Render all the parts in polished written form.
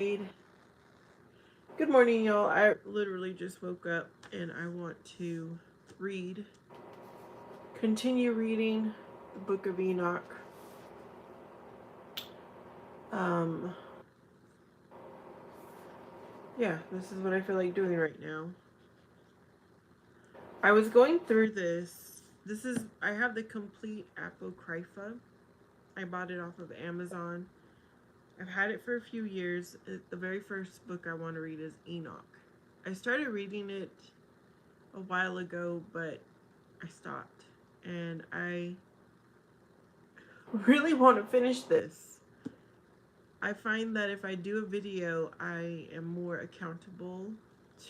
Good morning, y'all. I literally just woke up and I want to continue reading the book of Enoch. Yeah, this is what I feel like doing right now. I was going through this. I have the complete Apocrypha. I bought it off of Amazon. I've had it for a few years. The very first book I want to read is Enoch. I started reading it a while ago, but I stopped. And I really want to finish this. I find that if I do a video, I am more accountable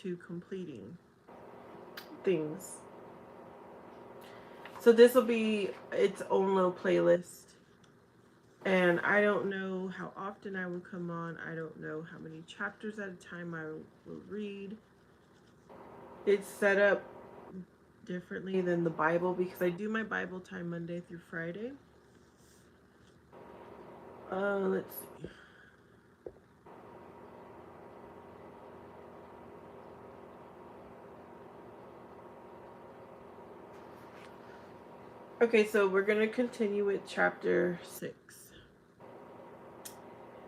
to completing things. So this will be its own little playlist. And I don't know how often I will come on. I don't know how many chapters at a time I will read. It's set up differently than the Bible because I do my Bible time Monday through Friday. Let's see. Okay, so we're going to continue with chapter 6.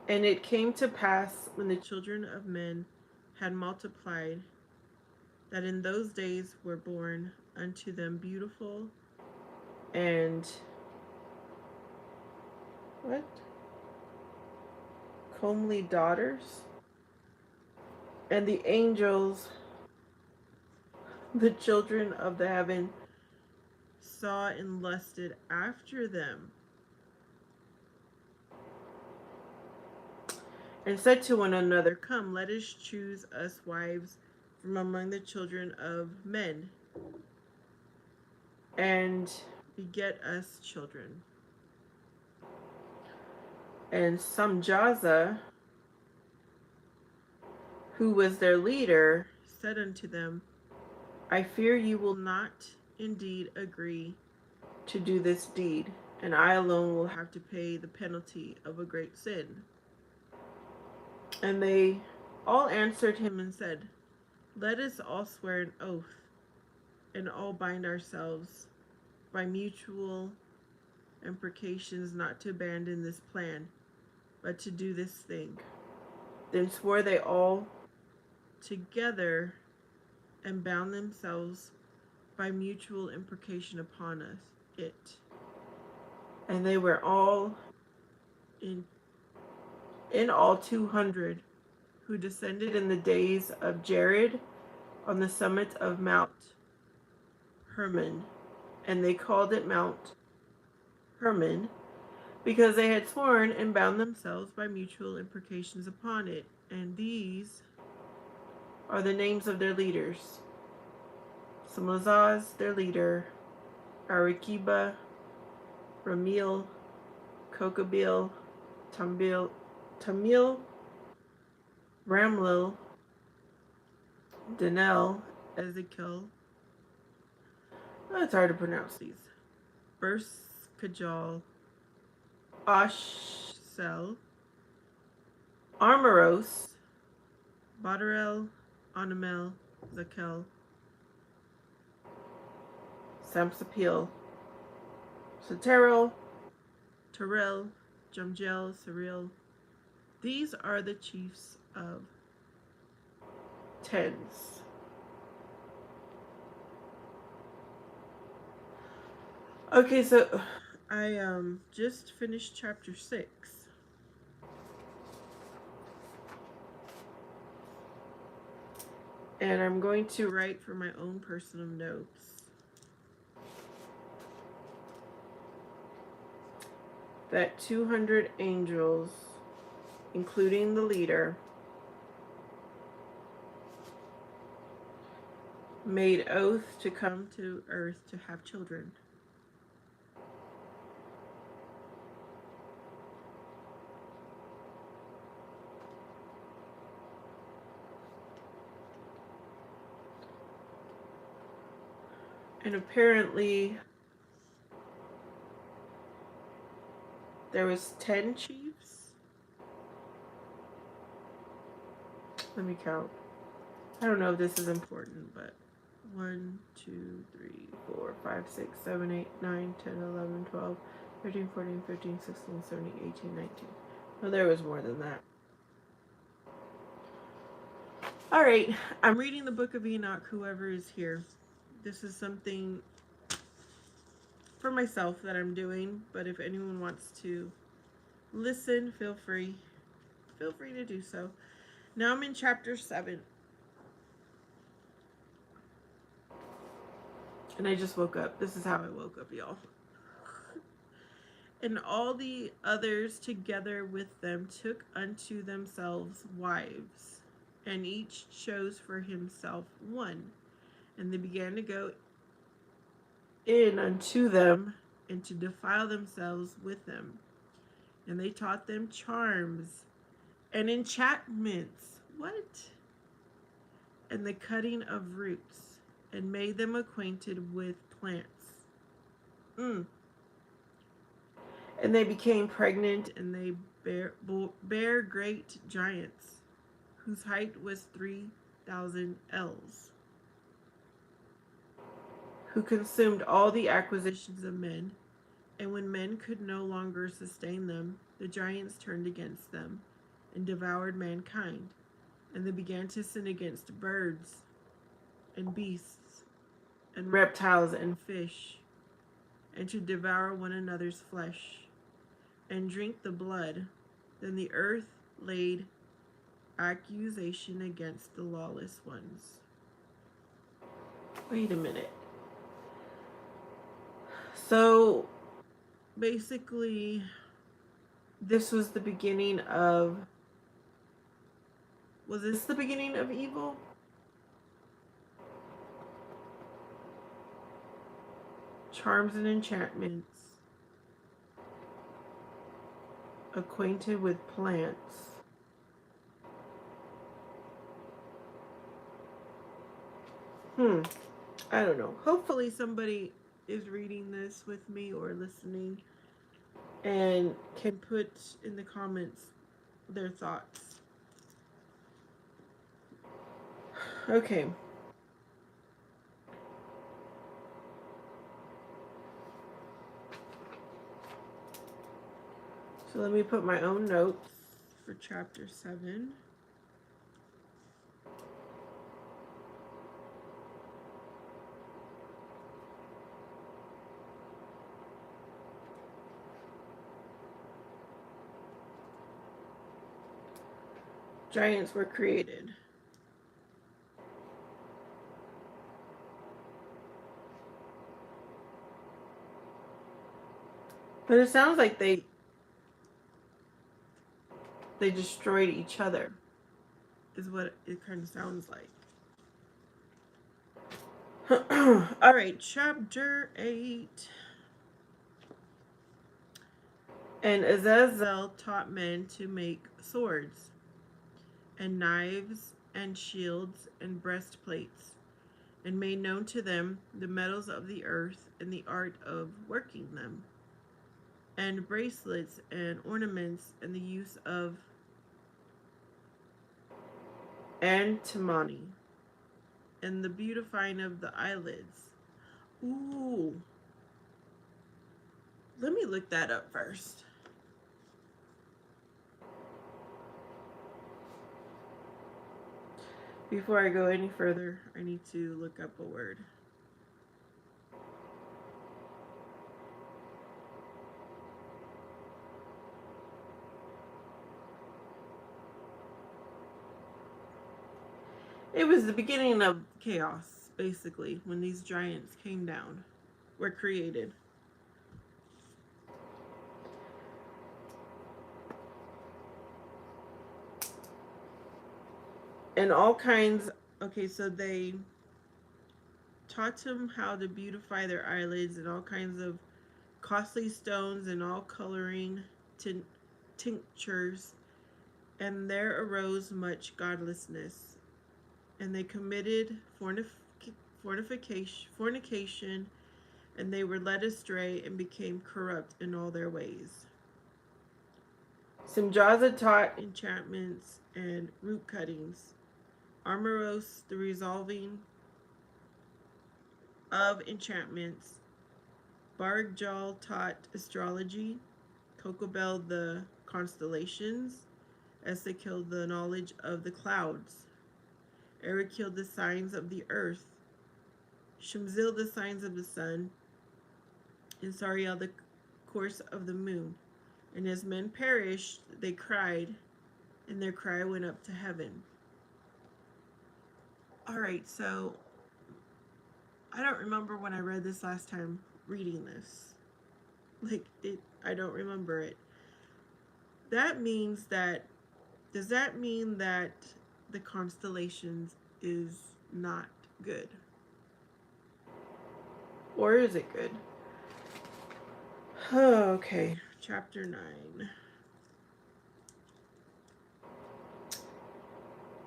And it came to pass when the children of men had multiplied, that in those days were born unto them beautiful and comely daughters, and the angels, the children of the heaven, saw and lusted after them, and said to one another, Come, let us choose us wives from among the children of men, and beget us children. And Samjaza, who was their leader, said unto them, I fear you will not indeed agree to do this deed, and I alone will have to pay the penalty of a great sin. And they all answered him and said, Let us all swear an oath, and all bind ourselves by mutual imprecations not to abandon this plan, but to do this thing. Then swore they all together and bound themselves by mutual imprecation upon it. And they were all in all 200, who descended in the days of Jared on the summit of Mount Hermon. And they called it Mount Hermon, because they had sworn and bound themselves by mutual imprecations upon it. And these are the names of their leaders: Samazaz, their leader, Arikiba, Ramil, Kokabil, Tamil, Ramlil, Danel, Ezekiel. It's hard to pronounce these. Kajal, Ashsel, Armoros, Badarel, Anamel, Zakel, Samsapil, Soteril, Terrell, Jumjel, Cyril. These are the chiefs of tens. Okay, so I just finished chapter 6. And I'm going to write for my own personal notes that 200 angels, including the leader, made oath to come to earth to have children. And apparently there was 10 chiefs. Let me count. I don't know if this is important, but 1, 2, 3, 4, 5, 6, 7, 8, 9, 10, 11, 12, 13, 14, 15, 16, 17, 18, 19. No, there was more than that. All right, I'm reading the book of Enoch, whoever is here. This is something for myself that I'm doing, but if anyone wants to listen, feel free. Feel free to do so. Now I'm in chapter 7. And I just woke up. This is how I woke up, y'all. And all the others together with them took unto themselves wives, and each chose for himself one. And they began to go in unto them, and to defile themselves with them. And they taught them charms and enchantments. What? And the cutting of roots, and made them acquainted with plants. And they became pregnant, and they bare great giants, whose height was 3,000 ells, who consumed all the acquisitions of men. And when men could no longer sustain them, the giants turned against them, and devoured mankind. And they began to sin against birds, and beasts, and reptiles, and fish, and to devour one another's flesh, and drink the blood. Then the earth laid accusation against the lawless ones. Wait a minute. So basically, this was the beginning of... Was this the beginning of evil? Charms and enchantments. Acquainted with plants. I don't know. Hopefully somebody is reading this with me or listening and can put in the comments their thoughts. Okay. So let me put my own notes for chapter 7. Giants were created. But it sounds like they destroyed each other, is what it kind of sounds like. All right, chapter 8. And Azazel taught men to make swords, and knives, and shields, and breastplates, and made known to them the metals of the earth, and the art of working them, and bracelets, and ornaments, and the use of antimony, and the beautifying of the eyelids. Ooh. Let me look that up first. Before I go any further, I need to look up a word. It was the beginning of chaos, basically, when these giants came down, were created. And all kinds... Okay, so they taught them how to beautify their eyelids, and all kinds of costly stones, and all coloring tinctures. And there arose much godlessness, and they committed fornication, and they were led astray, and became corrupt in all their ways. Simjaza taught enchantments and root cuttings, Armoros, the resolving of enchantments. Bargjal taught astrology. Kokobel the constellations. Ezekiel the knowledge of the clouds. Erechil the signs of the earth. Shumzil the signs of the sun. And Sariel the course of the moon. And as men perished, they cried, and their cry went up to heaven. All right, so I don't remember when I read this last time reading this. I don't remember it. That means that, does that mean that the constellations is not good? Or is it good? Okay, chapter 9.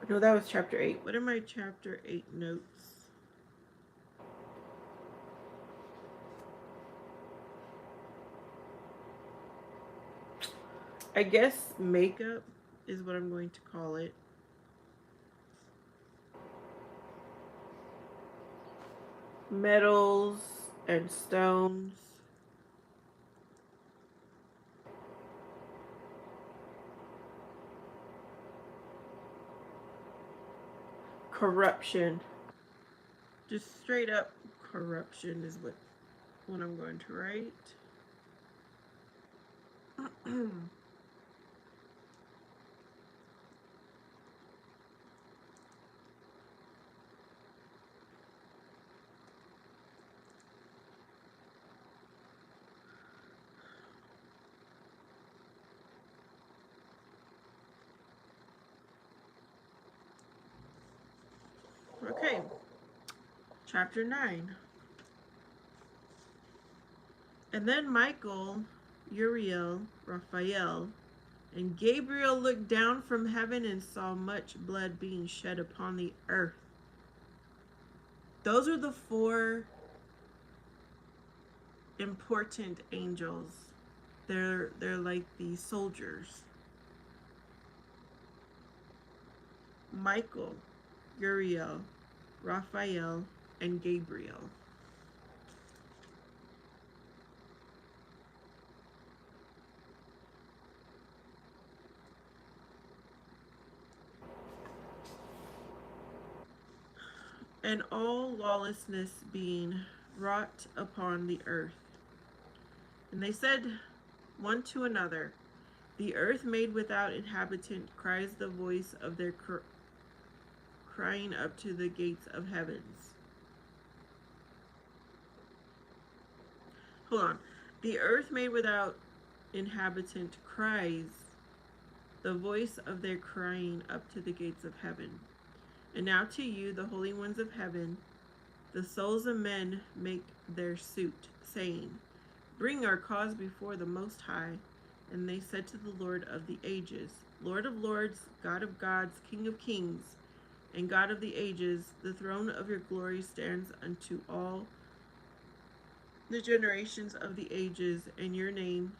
No, that was chapter 8. What are my chapter 8 notes? I guess makeup is what I'm going to call it. Metals and stones. Corruption. Just straight up corruption is what I'm going to write. Okay, chapter 9. And then Michael, Uriel, Raphael, and Gabriel looked down from heaven and saw much blood being shed upon the earth. Those are the 4 important angels. They're like the soldiers. Michael, Uriel, Raphael, and Gabriel. And all lawlessness being wrought upon the earth. And they said one to another, the earth made without inhabitant cries the voice of their crying up to the gates of heavens. Hold on. The earth made without inhabitant cries the voice of their crying up to the gates of heaven. And now to you, the holy ones of heaven, the souls of men make their suit, saying, bring our cause before the Most High. And they said to the Lord of the ages, Lord of lords, God of gods, King of kings, and God of the ages, the throne of your glory stands unto all the generations of the ages, and your name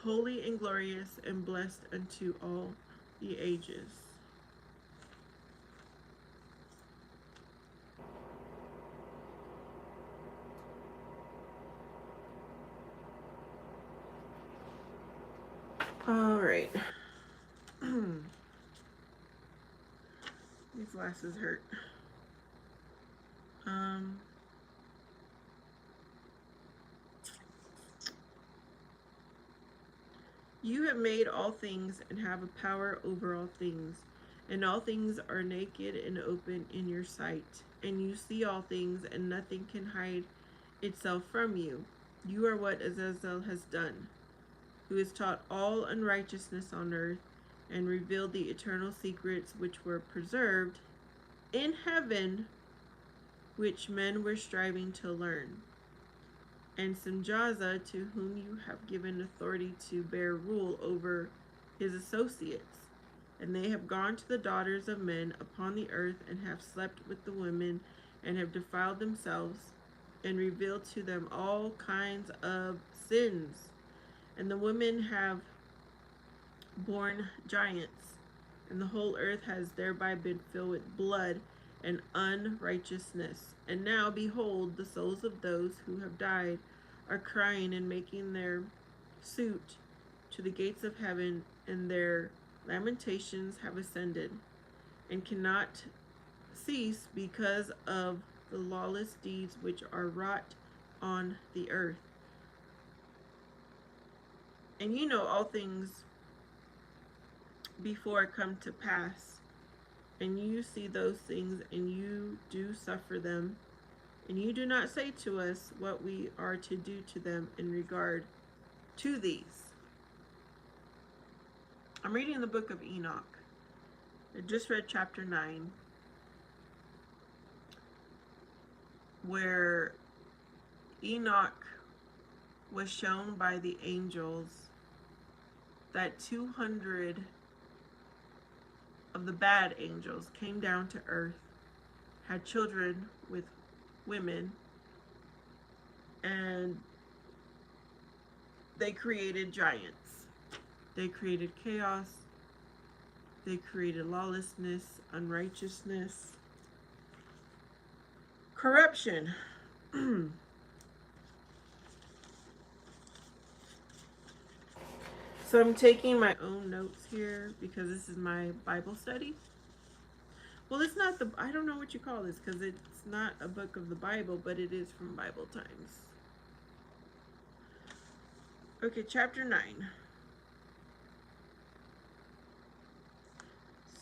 holy and glorious and blessed unto all the ages. All right. These glasses hurt. You have made all things and have a power over all things, and all things are naked and open in your sight, and you see all things, and nothing can hide itself from you. You are what Azazel has done, who has taught all unrighteousness on earth, and revealed the eternal secrets which were preserved in heaven, which men were striving to learn. And Simjaza, to whom you have given authority to bear rule over his associates. And they have gone to the daughters of men upon the earth, and have slept with the women, and have defiled themselves, and revealed to them all kinds of sins. And the women have borne giants, and the whole earth has thereby been filled with blood and unrighteousness. And now, behold, the souls of those who have died are crying and making their suit to the gates of heaven, and their lamentations have ascended, and cannot cease because of the lawless deeds which are wrought on the earth. And you know all things before it come to pass, and you see those things, and you do suffer them, and you do not say to us what we are to do to them in regard to these. I'm reading the book of Enoch. I just read chapter 9, where Enoch was shown by the angels that 200 of the bad angels came down to earth, had children with women, and they created giants. They created chaos. They created lawlessness, unrighteousness, corruption. So I'm taking my own notes here because this is my Bible study. Well, it's not the, I don't know what you call this because it's not a book of the Bible, but it is from Bible Times. Okay, chapter 9.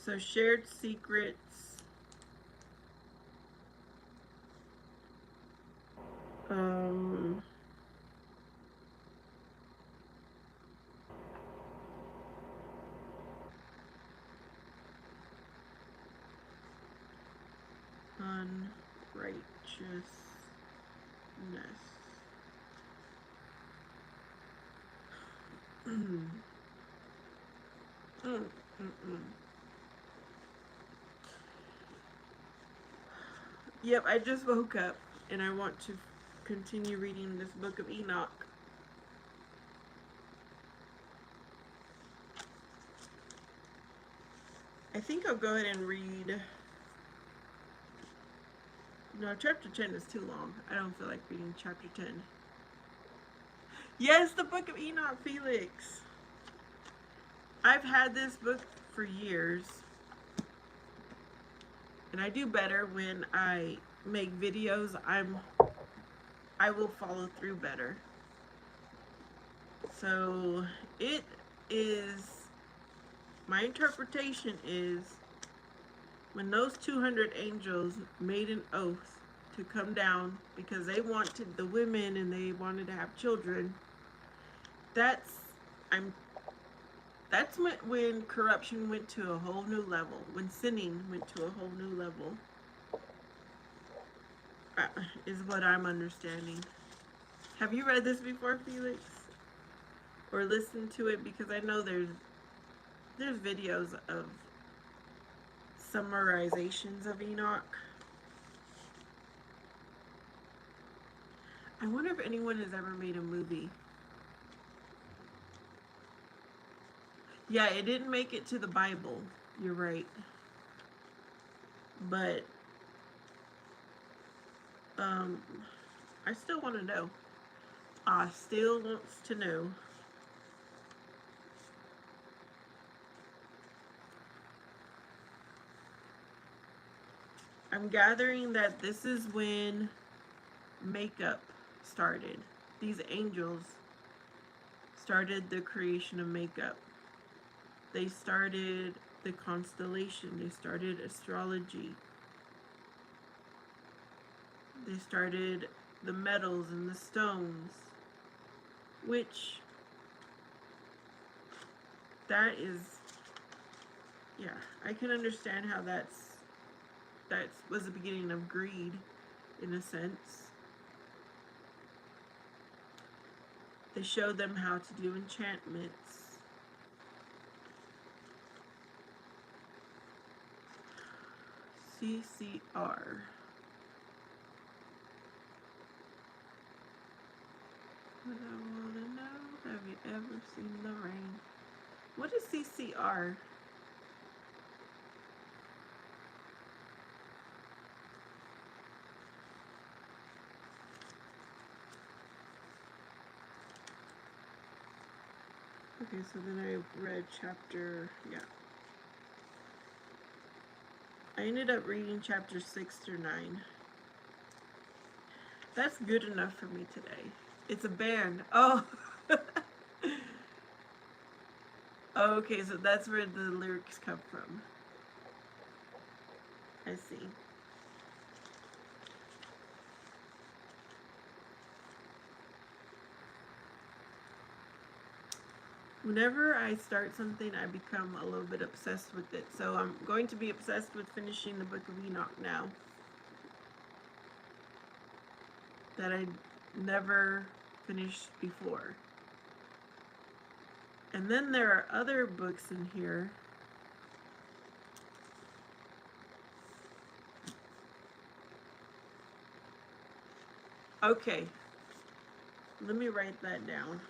So shared secrets. Um, Unrighteousness. Yep, I just woke up and I want to continue reading this book of Enoch. I think I'll go ahead and read. No, chapter 10 is too long. I don't feel like reading chapter 10. Yes, the book of Enoch, Felix. I've had this book for years. And I do better when I make videos. I will follow through better. So it is, my interpretation is, when those 200 angels made an oath to come down because they wanted the women and they wanted to have children, that's when corruption went to a whole new level, when sinning went to a whole new level, is what I'm understanding. Have you read this before, Felix? Or listened to it? Because I know there's videos of summarizations of Enoch. I wonder if anyone has ever made a movie. Yeah, it didn't make it to the Bible. You're right. But I still want to know. I still wants to know. I'm gathering that this is when makeup started. These angels started the creation of makeup. They started the constellation. They started astrology. They started the metals and the stones, which that is, yeah, I can understand how that was the beginning of greed, in a sense. They showed them how to do enchantments. CCR. What I want to know, have you ever seen the rain? What is CCR? Okay, so then I read chapter, yeah. I ended up reading chapter 6 through 9. That's good enough for me today. It's a band. Oh. Okay, so that's where the lyrics come from. I see. Whenever I start something, I become a little bit obsessed with it. So I'm going to be obsessed with finishing the Book of Enoch now. That I never finished before. And then there are other books in here. Okay. Let me write that down.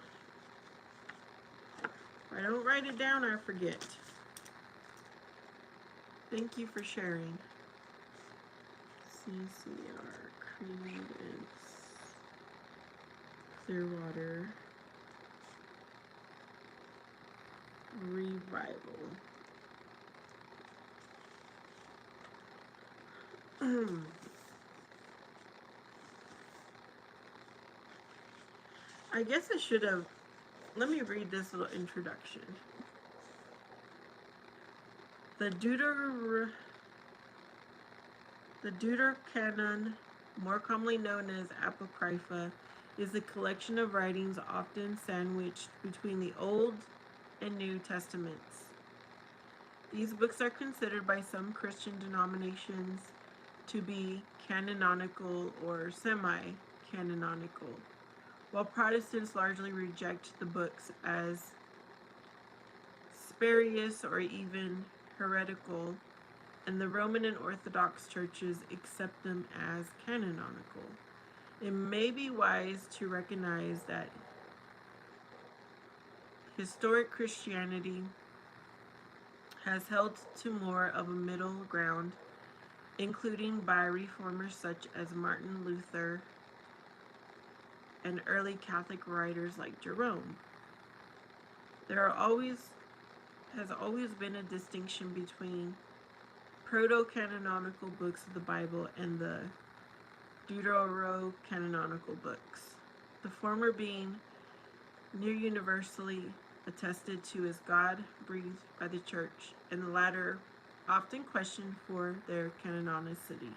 If I don't write it down, I forget. Thank you for sharing. CCR, Credence, Clearwater, Revival. I guess I should have. Let me read this little introduction. The Deuterocanon, more commonly known as Apocrypha, is a collection of writings often sandwiched between the Old and New Testaments. These books are considered by some Christian denominations to be canonical or semi-canonical, while Protestants largely reject the books as spurious or even heretical, and the Roman and Orthodox churches accept them as canonical. It may be wise to recognize that historic Christianity has held to more of a middle ground, including by reformers such as Martin Luther and early Catholic writers like Jerome. There has always been a distinction between proto-canonical books of the Bible and the deuterocanonical books, the former being near universally attested to as God-breathed by the Church, and the latter often questioned for their canonicity.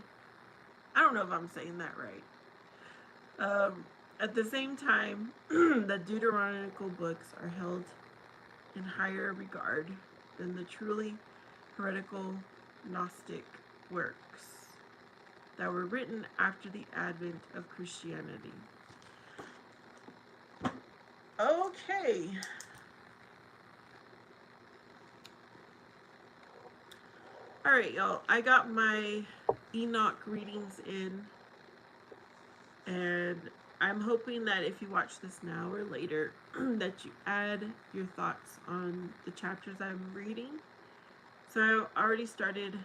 I don't know if I'm saying that right. At the same time, the Deuterocanonical books are held in higher regard than the truly heretical Gnostic works that were written after the advent of Christianity. Okay. Alright, y'all. I got my Enoch readings in, and I'm hoping that if you watch this now or later, that you add your thoughts on the chapters I'm reading. So I already started,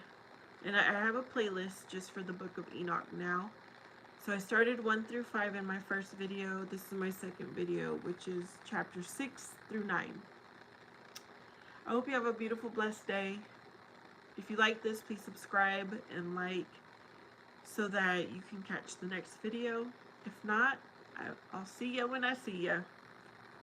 and I have a playlist just for the Book of Enoch now. So I started 1 through 5 in my first video. This is my second video, which is chapter 6 through 9. I hope you have a beautiful, blessed day. If you like this, please subscribe and like so that you can catch the next video. If not, I'll see ya when I see ya.